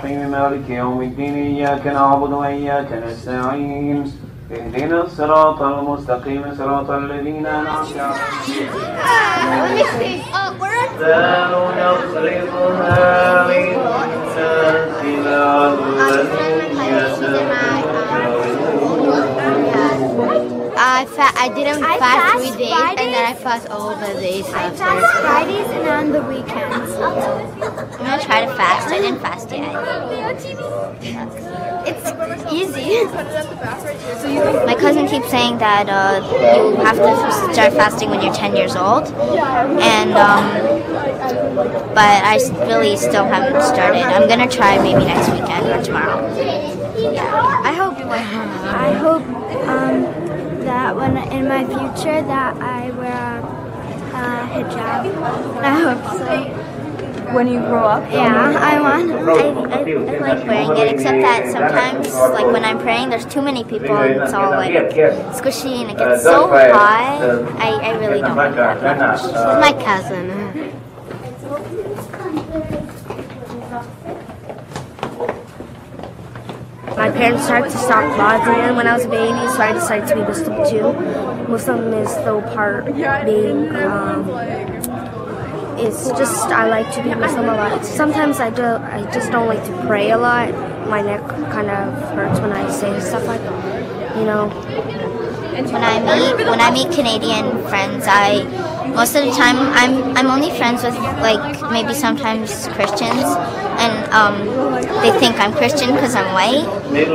مالك يوم الدين إياك نعبد وإياك نستعين اهدنا الصراط المستقيم صراط الذين أنعمت عليهم لا نصرفها للناس لعلهم يتذكرون. I didn't fast 3 days Fridays, and then I fast all the days after. I fast Fridays and on the weekends. I'm gonna try to fast. I didn't fast yet. It's easy. My cousin keeps saying that you have to start fasting when you're 10 years old, and but I really still haven't started. I'm gonna try maybe next weekend or tomorrow. Yeah. I hope that when in my future that I wear a hijab. I hope so. When you grow up? Yeah, I like wearing it, except that sometimes, like when I'm praying, there's too many people and it's all like squishy and it gets so hot. I really don't like that much. It's my cousin. My parents started to stop Ramadan when I was a baby, so I decided to be Muslim too. Muslim is still part being, it's just, I like to be Muslim a lot. Sometimes I just don't like to pray a lot. My neck kind of hurts when I say stuff like, you know. When I meet Canadian friends, most of the time I'm only friends with like maybe sometimes Christians, and they think I'm Christian because I'm white.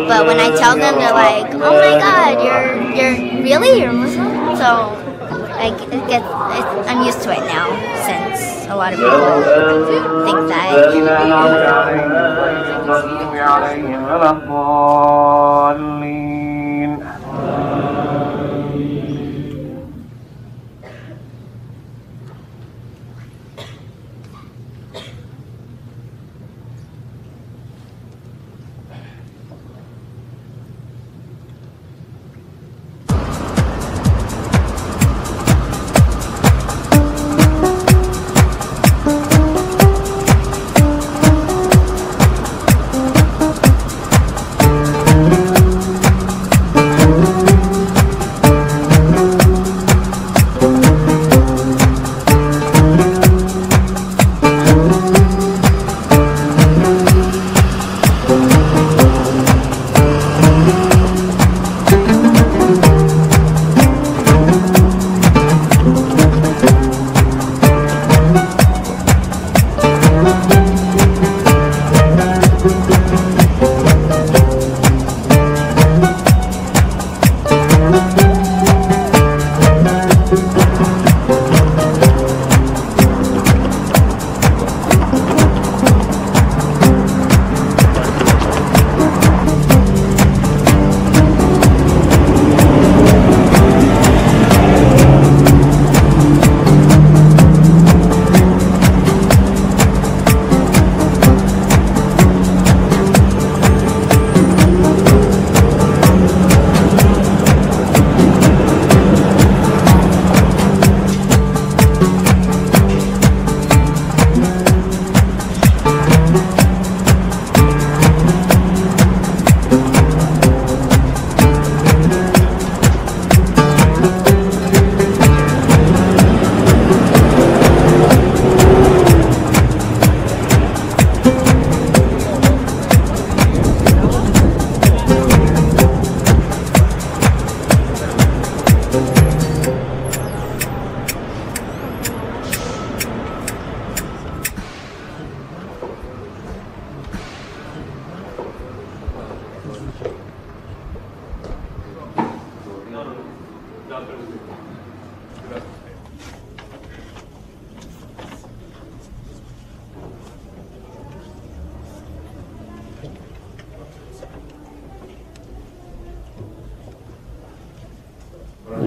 But when I tell them, they're like, "Oh my God, you're Muslim?" So like I'm used to it now since a lot of people think that.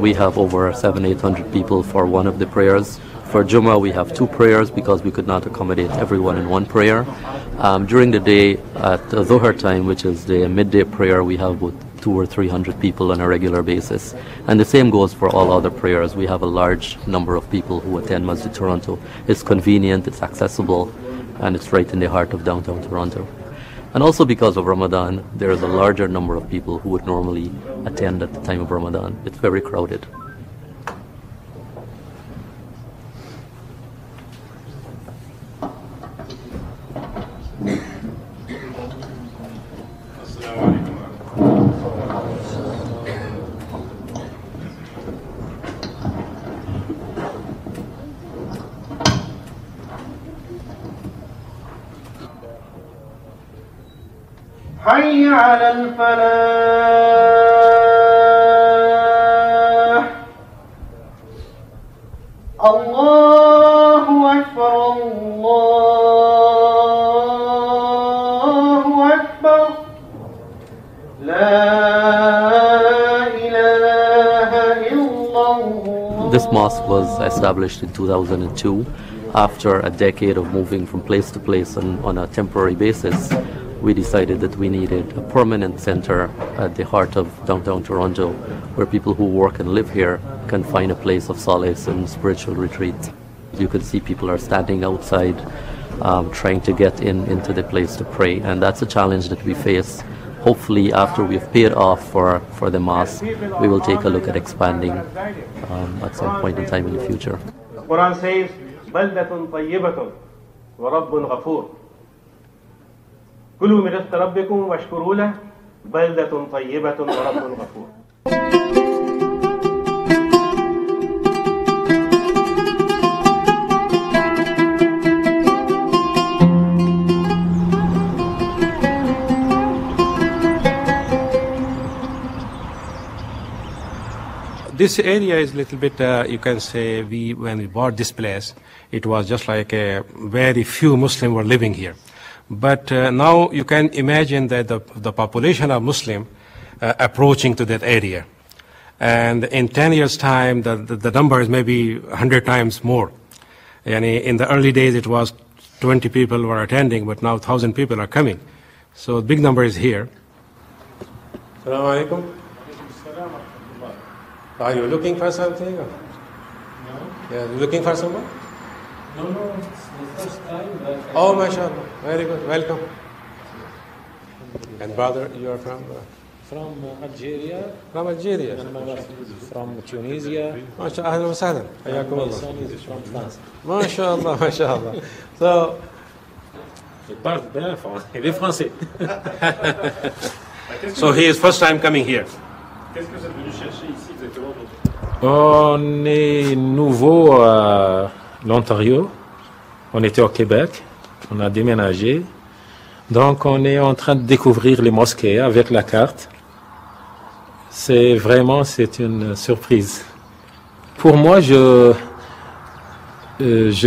We have over 700-800 people for one of the prayers. For Jummah, we have 2 prayers because we could not accommodate everyone in one prayer. During the day, at Dhuhr time, which is the midday prayer, we have about 200 or 300 people on a regular basis. And the same goes for all other prayers. We have a large number of people who attend Masjid Toronto. It's convenient, it's accessible, and it's right in the heart of downtown Toronto. And also because of Ramadan, there is a larger number of people who would normally attend at the time of Ramadan. It's very crowded. حي على الفلاح الله أكبر الله أكبر لا إله إلا الله. This mosque was established in 2002 after a decade of moving from place to place on a temporary basis. We decided that we needed a permanent center at the heart of downtown Toronto where people who work and live here can find a place of solace and spiritual retreat. You can see people are standing outside trying to get into the place to pray, and that's a challenge that we face. Hopefully after we've paid off for the mosque, we will take a look at expanding at some point in time in the future. The Quran says, بلدة طيبة ورب غفور. كلوا من رزق ربكم واشكروا له بلدة طيبة ورب غفور. This area is a little bit, you can say, when we bought this place, it was just like a very few Muslims were living here. But now you can imagine that the population of Muslim approaching to that area. And in 10 years' time, the number is maybe 100 times more. And in the early days, it was 20 people were attending, but now 1,000 people are coming. So the big number is here. Assalamu alaikum. Are you looking for something? No. Yeah, you looking for someone? No, it's the first time that... Oh, mashallah. Very good. Welcome. And brother, you are from? From Algeria. From Algeria. And my wife is from Tunisia. MashaAllah. Ahlan wa sahlan. And my son is from France. MashaAllah, mashallah. So, Il parle bien français. Il est français. so he is first time coming here. Qu'est-ce que vous êtes venu chercher ici exactement? On est nouveau à l'Ontario. On était au Québec. On a déménagé. Donc on est en train de découvrir les mosquées avec la carte. C'est une surprise. Pour moi, je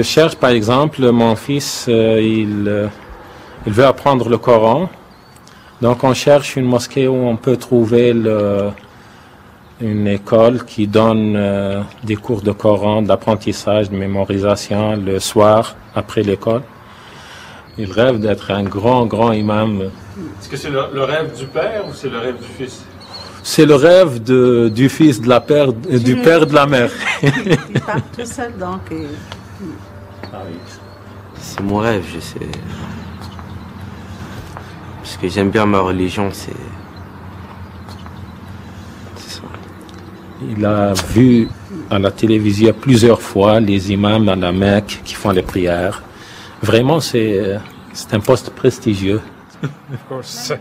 cherche par exemple, mon fils, il veut apprendre le Coran. Donc on cherche une mosquée où on peut trouver une école qui donne des cours de Coran, d'apprentissage, de mémorisation le soir après l'école. Il rêve d'être un grand imam. Est-ce que c'est le rêve du père ou c'est le rêve du fils? C'est le rêve du fils, du père de la mère. Il part tout seul donc. C'est mon rêve, je sais. Parce que j'aime bien ma religion, c'est ça. Il a vu à la télévision plusieurs fois les imams à la Mecque qui font les prières. Vraiment, c'est un poste prestigieux. Of course,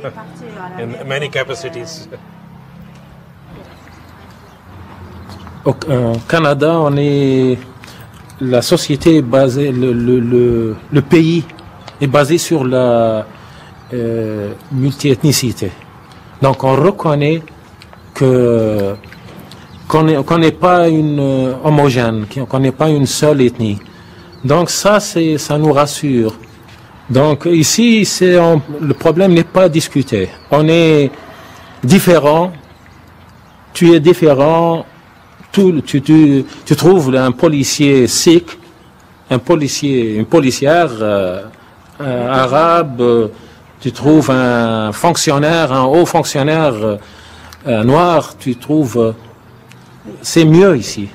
in many capacities. Au Canada, la société est basée, le pays est basé sur la multiethnicité. Donc on reconnaît qu'on n'est pas une homogène, qu'on n'est pas une seule ethnie. Donc ça nous rassure. Donc ici, le problème n'est pas discuté. On est différent. Tu es différent. Tu trouves un policier sikh, une policière arabe. Tu trouves un fonctionnaire, un haut fonctionnaire noir. Tu trouves, c'est mieux ici.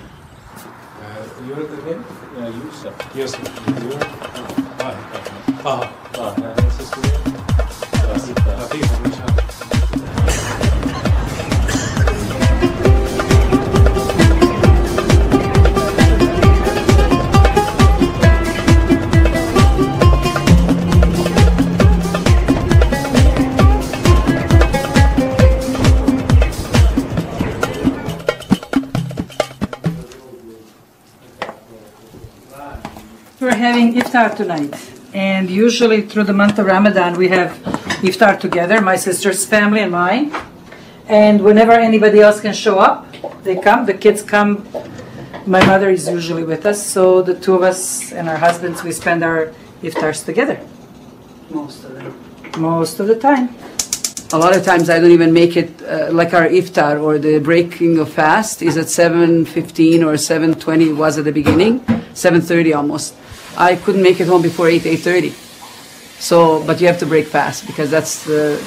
iftar tonight. And usually through the month of Ramadan, we have iftar together, my sister's family and mine. And whenever anybody else can show up, they come, the kids come. My mother is usually with us, so the two of us and our husbands, we spend our iftars together. Most of the time. A lot of times I don't even make it, like our iftar or the breaking of fast is at 7:15 or 7:20 it was at the beginning, 7:30 almost. I couldn't make it home before 8:30. So, but you have to break fast because that's the,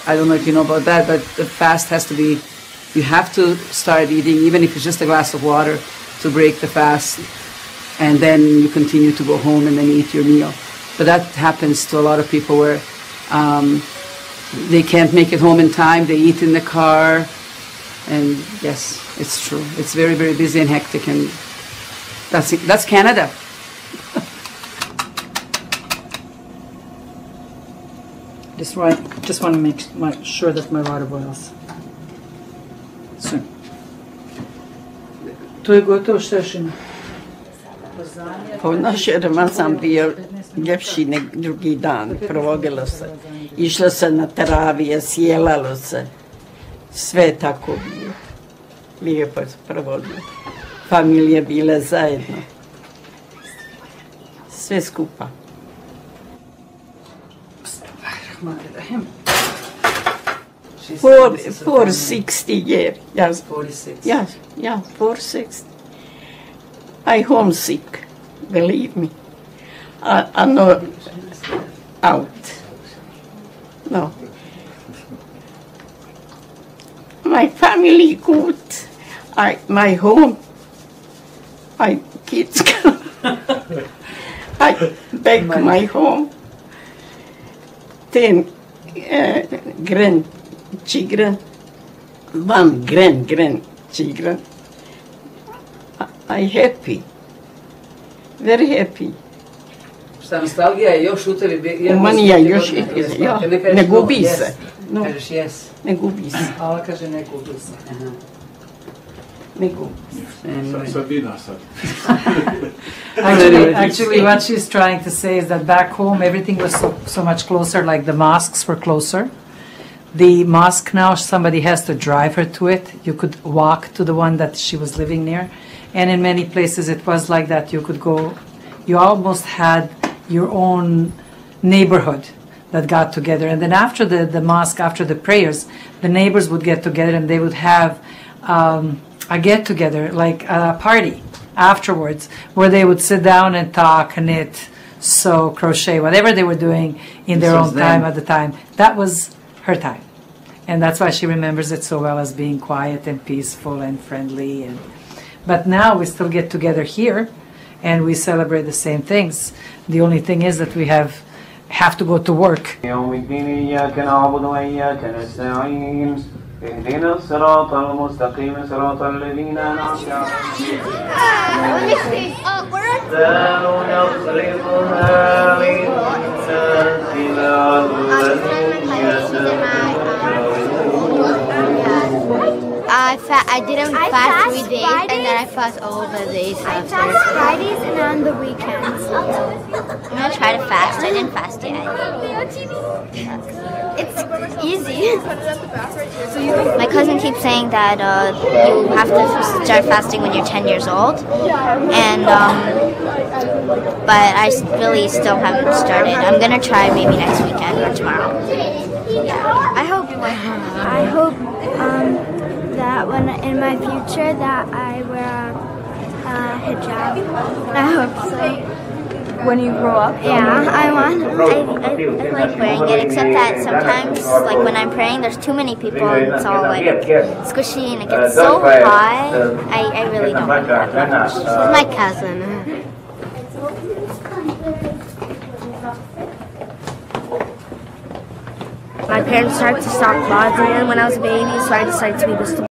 I don't know if you know about that, but the fast has to be, you have to start eating, even if it's just a glass of water, to break the fast. And then you continue to go home and then eat your meal. But that happens to a lot of people where they can't make it home in time, they eat in the car. And yes, it's true. It's very, very busy and hectic, and that's Canada. Just want to make sure that my water boils. Soon. To je gotovo, šta još ima? Naš je Ramazan bio ljepši nek drugi dan, provodilo se. Išlo se na teravije, sjelalo se. Sve tako bilo. Lijepo se provodilo. Familije bile zajedno. Sve skupa. 460 years. Yes. 46. Yes, yeah, 460. I homesick, believe me. I'm not out. No. My family good. My home. My kids come. I back my home. 10 grandchildren. 1 grandchildren. I happy. Very happy. Šta, nostalgija je još u tebi? Manija još, ja, ne gubi se. No. Kažeš yes. Ne gubi se. Ala kaže ne gubi se. Ne gubi se. Sabina sad. Actually, what she's trying to say is that back home, everything was so much closer, like the mosques were closer. The mosque now, somebody has to drive her to it. You could walk to the one that she was living near. And in many places it was like that. You could go, you almost had your own neighborhood that got together. And then after the mosque, after the prayers, the neighbors would get together and they would have a get-together, like a party afterwards, where they would sit down and talk, knit, sew, crochet, whatever they were doing in their own time at the time. That was her time. And that's why she remembers it so well, as being quiet and peaceful and friendly. But now we still get together here and we celebrate the same things. The only thing is that we have to go to work. اهدنا الصراط المستقيم صراط الذين أنعمت عليهم لا نصرفها للناس لعلهم I didn't fast 3 days Fridays, and then I fast all the days after. I fast Fridays and on the weekends. I'm going to try to fast. I didn't fast yet. It's easy. My cousin keeps saying that you have to start fasting when you're 10 years old. And but I really still haven't started. I'm going to try maybe next weekend or tomorrow. I hope that when in my future that I wear a hijab. I hope so. When you grow up? Yeah, I like wearing it, except that sometimes, like when I'm praying, there's too many people and it's all like squishy and it gets so hot. I really don't like that much. It's my cousin. My parents started to stock laundry when I was a baby, so I decided to be Mr.